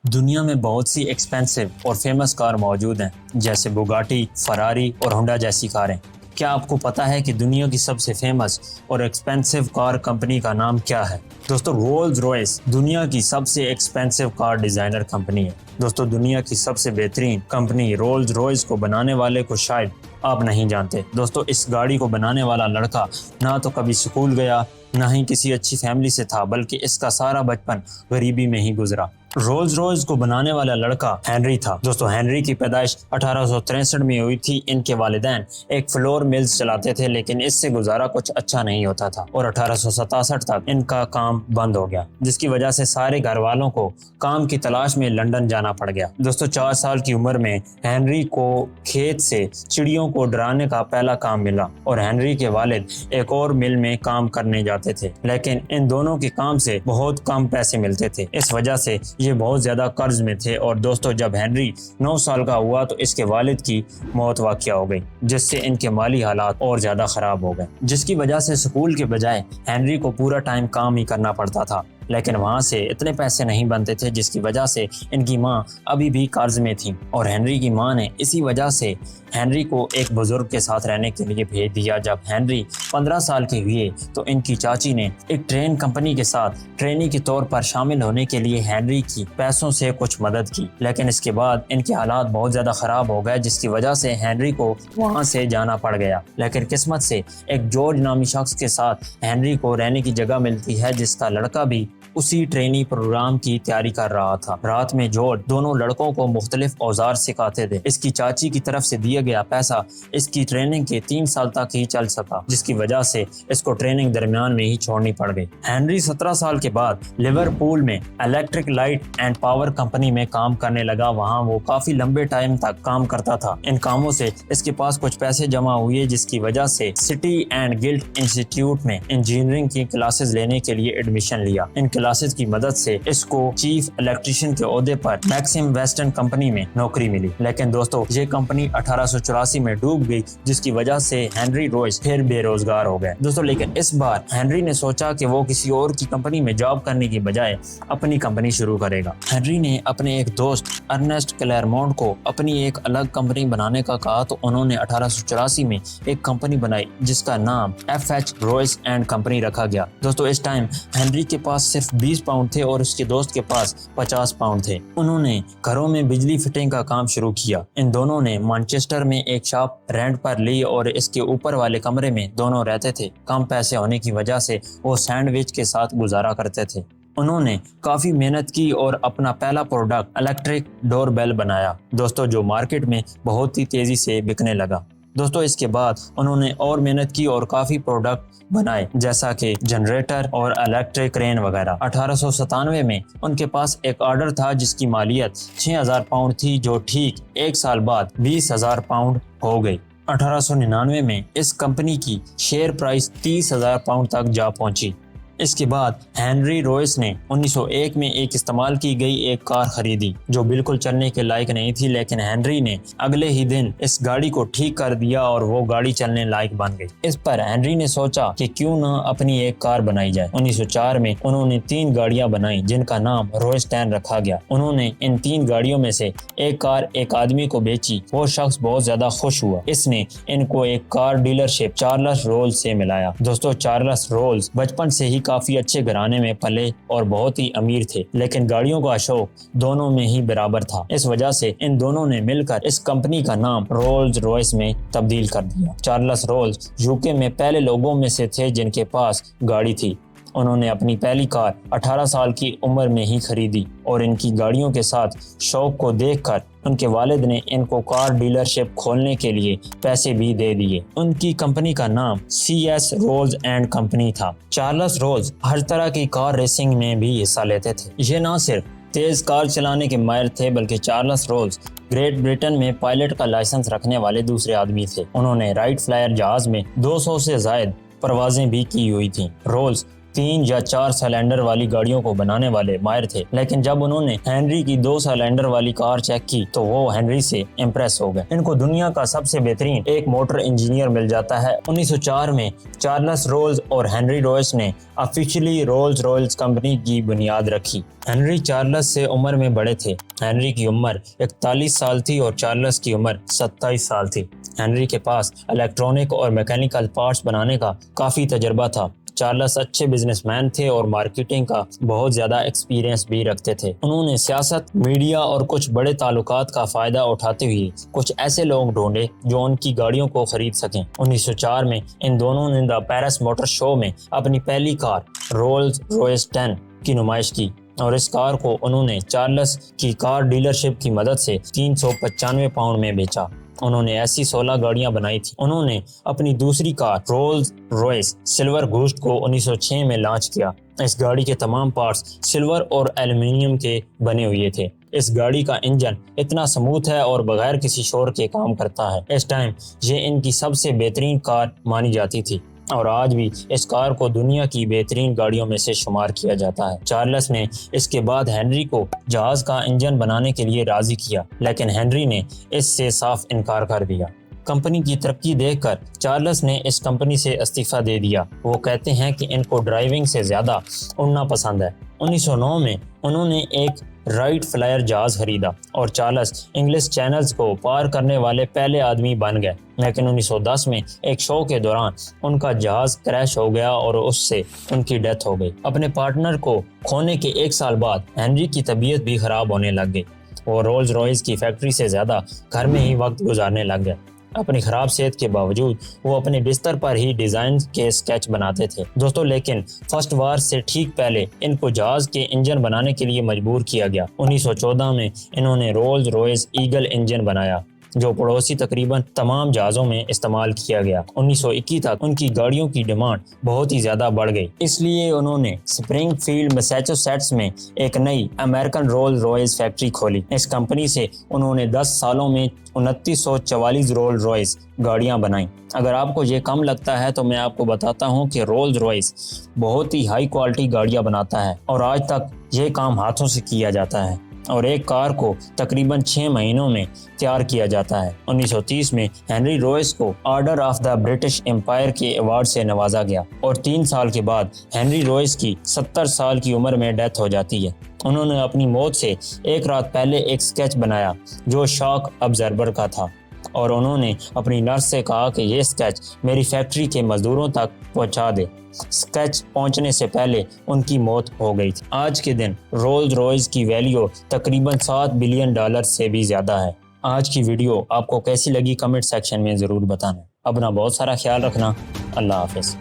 دنیا میں بہت سی ایکسپینسو اور فیمس کار موجود ہیں، جیسے بوگاٹی، فراری اور ہونڈا جیسی کاریں۔ کیا آپ کو پتا ہے کہ دنیا کی سب سے فیمس اور ایکسپینسو کار کمپنی کا نام کیا ہے؟ دوستو، رولز روائس دنیا کی سب سے ایکسپینسو کار ڈیزائنر کمپنی ہے۔ دوستو، دنیا کی سب سے بہترین کمپنی رولز روائس کو بنانے والے کو شاید آپ نہیں جانتے۔ دوستو، اس گاڑی کو بنانے والا لڑکا نہ تو کبھی سکول گیا، نہ ہی کسی اچھی فیملی سے تھا، بلکہ اس کا سارا بچپن غریبی میں ہی گزرا۔ رولز روائس کو بنانے والا لڑکا ہنری تھا۔ دوستو، ہنری کی پیدائش 1863 میں ہوئی تھی۔ ان کے والدین ایک فلور ملز چلاتے تھے، لیکن اس سے گزارا کچھ اچھا نہیں ہوتا تھا اور 1867 تک ان کا کام بند ہو گیا، جس کی وجہ سے سارے گھر والوں کو کام کی تلاش میں لندن جانا پڑ گیا۔ دوستو، 4 سال کی عمر میں ہنری کو کھیت سے چڑیوں کو ڈرانے کا پہلا کام ملا، اور ہنری کے والد ایک اور مل میں کام کرنے جاتے تھے، لیکن ان دونوں کے کام سے بہت کم پیسے ملتے تھے۔ اس وجہ سے یہ بہت زیادہ قرض میں تھے، اور دوستو، جب ہنری 9 سال کا ہوا تو اس کے والد کی موت واقع ہو گئی، جس سے ان کے مالی حالات اور زیادہ خراب ہو گئے، جس کی وجہ سے سکول کے بجائے ہنری کو پورا ٹائم کام ہی کرنا پڑتا تھا۔ لیکن وہاں سے اتنے پیسے نہیں بنتے تھے، جس کی وجہ سے ان کی ماں ابھی بھی قرض میں تھی، اور ہنری کی ماں نے اسی وجہ سے ہنری کو ایک بزرگ کے ساتھ رہنے کے لیے بھیج دیا۔ جب ہنری 15 سال کے ہوئے تو ان کی چاچی نے ایک ٹرین کمپنی کے ساتھ ٹرینی کے طور پر شامل ہونے کے لیے ہنری کی پیسوں سے کچھ مدد کی، لیکن اس کے بعد ان کے حالات بہت زیادہ خراب ہو گئے، جس کی وجہ سے ہنری کو وہاں سے جانا پڑ گیا۔ لیکن قسمت سے ایک جارج نامی شخص کے ساتھ ہنری کو رہنے کی جگہ ملتی ہے، جس کا لڑکا بھی اسی ٹریننگ پروگرام کی تیاری کر رہا تھا۔ رات میں جارج دونوں لڑکوں کو مختلف اوزار سکھاتے تھے۔ اس کی چاچی کی طرف سے دیا گیا پیسہ اس کی ٹریننگ کے 3 سال تک ہی چل سکا، جس کی وجہ سے اس کو ٹریننگ درمیان میں ہی چھوڑنی پڑ گئی۔ ہنری 17 سال کے بعد لیورپول میں electric light and power company میں کام کرنے لگا۔ وہاں وہ کافی لمبے ٹائم تک کام کرتا تھا۔ ان کاموں سے اس کے پاس کچھ پیسے جمع ہوئے، جس کی وجہ سے سٹی اینڈ گلڈ انسٹیٹیوٹ میں انجینئرنگ کی کلاسز لینے کے لیے ایڈمیشن لیا۔ ان کلاسز کی مدد سے اس کو چیف الیکٹریشین کے عہدے پر میکسم ویسٹرن کمپنی میں نوکری ملی۔ لیکن دوستو، یہ کمپنی 1884 میں ڈوب گئی، جس کی وجہ سے ہنری روائس پھر بے روزگار ہو گئے۔ دوستو، لیکن اس بار ہنری نے سوچا کہ وہ کسی اور کی کمپنی میں جاب کرنے کی بجائے اپنی کمپنی شروع کرے گا۔ ہنری نے اپنے ایک دوست ارنسٹ کلیرمونٹ کو اپنی ایک الگ کمپنی بنانے کا کہا، تو انہوں نے 1884 میں ایک کمپنی بنائی، جس کا نام FH روائس اینڈ کمپنی رکھا گیا۔ دوستو، اس ٹائم ہنری کے پاس صرف 20 پاؤنڈ تھے اور اس کے دوست کے پاس 50 پاؤنڈ تھے۔ انہوں نے گھروں میں بجلی فٹنگ کا کام شروع کیا۔ ان دونوں نے مانچسٹر میں ایک شاپ رینٹ پر لی اور اس کے اوپر والے کمرے میں دونوں رہتے تھے۔ کم پیسے ہونے کی وجہ سے وہ سینڈوچ کے ساتھ گزارا کرتے تھے۔ انہوں نے کافی محنت کی اور اپنا پہلا پروڈکٹ الیکٹرک ڈور بیل بنایا، دوستو، جو مارکیٹ میں بہت ہی تیزی سے بکنے لگا۔ دوستو، اس کے بعد انہوں نے اور محنت کی اور کافی پروڈکٹ بنائے، جیسا کہ جنریٹر اور الیکٹرک کرین وغیرہ۔ 1897 میں ان کے پاس ایک آرڈر تھا، جس کی مالیت 6000 پاؤنڈ تھی، جو ٹھیک 1 سال بعد 20000 پاؤنڈ ہو گئی۔ 1899 میں اس کمپنی کی شیئر پرائس 30000 پاؤنڈ تک جا پہنچی۔ اس کے بعد ہنری روائس نے 1901 میں ایک استعمال کی گئی ایک کار خریدی، جو بالکل چلنے کے لائق نہیں تھی، لیکن ہنری نے اگلے ہی دن اس گاڑی کو ٹھیک کر دیا اور وہ گاڑی چلنے لائق بن گئی۔ اس پر ہنری نے سوچا کہ کیوں نہ اپنی ایک کار بنائی جائے۔ 1904 میں انہوں نے 3 گاڑیاں بنائیں، جن کا نام روائس 10 رکھا گیا۔ انہوں نے ان 3 گاڑیوں میں سے ایک کار ایک آدمی کو بیچی۔ وہ شخص بہت زیادہ خوش ہوا۔ اس نے ان کو ایک کار ڈیلرشپ چارلس رولز سے ملایا۔ دوستو، چارلس رولز بچپن سے ہی کافی اچھے گھرانے میں پلے اور بہت ہی امیر تھے، لیکن گاڑیوں کا شوق دونوں میں ہی برابر تھا۔ اس وجہ سے ان دونوں نے مل کر اس کمپنی کا نام رولز روائس میں تبدیل کر دیا۔ چارلس رولز UK میں پہلے لوگوں میں سے تھے جن کے پاس گاڑی تھی۔ انہوں نے اپنی پہلی کار 18 سال کی عمر میں ہی خریدی، اور ان کی گاڑیوں کے ساتھ شوق کو دیکھ کر ان کے والد نے ان کو کار ڈیلرشپ کھولنے کے لیے پیسے بھی دے دیے۔ ان کی کمپنی کا نام CS رولز اینڈ کمپنی تھا۔ چارلس رولز ہر طرح کی کار ریسنگ میں بھی حصہ لیتے تھے۔ یہ نہ صرف تیز کار چلانے کے ماہر تھے، بلکہ چارلس رولز گریٹ برٹن میں پائلٹ کا لائسنس رکھنے والے دوسرے آدمی تھے۔ انہوں نے رائٹ فلائر جہاز میں 200 سے زائد پروازیں بھی کی ہوئی تھیں۔ رولز 3 یا 4 سلنڈر والی گاڑیوں کو بنانے والے ماہر تھے، لیکن جب انہوں نے ہنری کی 2 سلنڈر والی کار چیک کی تو وہ ہنری سے امپریس ہو گئے۔ ان کو دنیا کا سب سے بہترین ایک موٹر انجینئر مل جاتا ہے۔ 1904 میں چارلس رولز اور ہنری رویس نے آفیشلی رولز رویس کمپنی کی بنیاد رکھی۔ ہنری چارلس سے عمر میں بڑے تھے۔ ہنری کی عمر 41 سال تھی اور چارلس کی عمر 27 سال تھی۔ ہنری کے پاس الیکٹرانک اور میکینیکل پارٹس بنانے کا کافی تجربہ تھا۔ چارلس اچھے بزنس مین تھے اور مارکیٹنگ کا بہت زیادہ ایکسپیرینس بھی رکھتے تھے۔ انہوں نے سیاست، میڈیا اور کچھ بڑے تعلقات کا فائدہ اٹھاتے ہوئے کچھ ایسے لوگ ڈھونڈے جو ان کی گاڑیوں کو خرید سکیں۔ 1904 میں ان دونوں نے دا پیرس موٹر شو میں اپنی پہلی کار رولز رویس 10 کی نمائش کی اور اس کار کو انہوں نے چارلس کی کار ڈیلرشپ کی مدد سے 395 پاؤنڈ میں بیچا۔ انہوں نے ایسی 16 گاڑیاں بنائی تھی۔ انہوں نے اپنی دوسری کار رولز رویس سلور گھوسٹ کو 1906 میں لانچ کیا۔ اس گاڑی کے تمام پارٹس سلور اور ایلومینیم کے بنے ہوئے تھے۔ اس گاڑی کا انجن اتنا سموتھ ہے اور بغیر کسی شور کے کام کرتا ہے۔ اس ٹائم یہ ان کی سب سے بہترین کار مانی جاتی تھی اور آج بھی اس کار کو دنیا کی بہترین گاڑیوں میں سے شمار کیا جاتا ہے۔ چارلس نے اس کے بعد ہنری کو جہاز کا انجن بنانے کے لیے راضی کیا، لیکن ہنری نے اس سے صاف انکار کر دیا۔ کمپنی کی ترقی دیکھ کر چارلس نے اس کمپنی سے استعفیٰ دے دیا۔ وہ کہتے ہیں کہ ان کو ڈرائیونگ سے زیادہ اڑنا پسند ہے۔ 1909 میں انہوں نے ایک رائٹ فلائر جہاز خریدا اور چارلس انگلش چینلز کو پار کرنے والے پہلے آدمی بن گئے، لیکن 1910 میں ایک شو کے دوران ان کا جہاز کریش ہو گیا اور اس سے ان کی ڈیتھ ہو گئی۔ اپنے پارٹنر کو کھونے کے 1 سال بعد ہنری کی طبیعت بھی خراب ہونے لگ گئی۔ وہ رولز رویس کی فیکٹری سے زیادہ گھر میں ہی وقت گزارنے لگ گئے۔ اپنی خراب صحت کے باوجود وہ اپنے بستر پر ہی ڈیزائن کے اسکیچ بناتے تھے دوستوں، لیکن فرسٹ وار سے ٹھیک پہلے ان کو جہاز کے انجن بنانے کے لیے مجبور کیا گیا۔ 1914 میں انہوں نے رولز رویس ایگل انجن بنایا جو پڑوسی تقریباً تمام جہازوں میں استعمال کیا گیا۔ 1921 تک ان کی گاڑیوں کی ڈیمانڈ بہت ہی زیادہ بڑھ گئی، اس لیے انہوں نے اسپرنگ فیلڈ میساچوسیٹس میں ایک نئی امریکن رولز رویس فیکٹری کھولی۔ اس کمپنی سے انہوں نے 10 سالوں میں 2944 رولز رویس گاڑیاں بنائیں۔ اگر آپ کو یہ کم لگتا ہے تو میں آپ کو بتاتا ہوں کہ رولز رویس بہت ہی ہائی کوالٹی گاڑیاں بناتا ہے اور آج تک یہ کام ہاتھوں سے کیا جاتا ہے اور ایک کار کو تقریباً 6 مہینوں میں تیار کیا جاتا ہے۔ 1930 میں ہنری رویس کو order of the British umpire کے ایوارڈ سے نوازا گیا اور 3 سال کے بعد ہنری رویس کی 70 سال کی عمر میں ڈیتھ ہو جاتی ہے۔ انہوں نے اپنی موت سے 1 رات پہلے ایک اسکیچ بنایا جو شاک ابزرور کا تھا اور انہوں نے اپنی نرس سے کہا کہ یہ اسکیچ میری فیکٹری کے مزدوروں تک پہنچا دے۔ اسکیچ پہنچنے سے پہلے ان کی موت ہو گئی تھی۔ آج کے دن رولز رویس کی ویلیو تقریباً $7 بلین سے بھی زیادہ ہے۔ آج کی ویڈیو آپ کو کیسی لگی کمنٹ سیکشن میں ضرور بتانا۔ اپنا بہت سارا خیال رکھنا۔ اللہ حافظ۔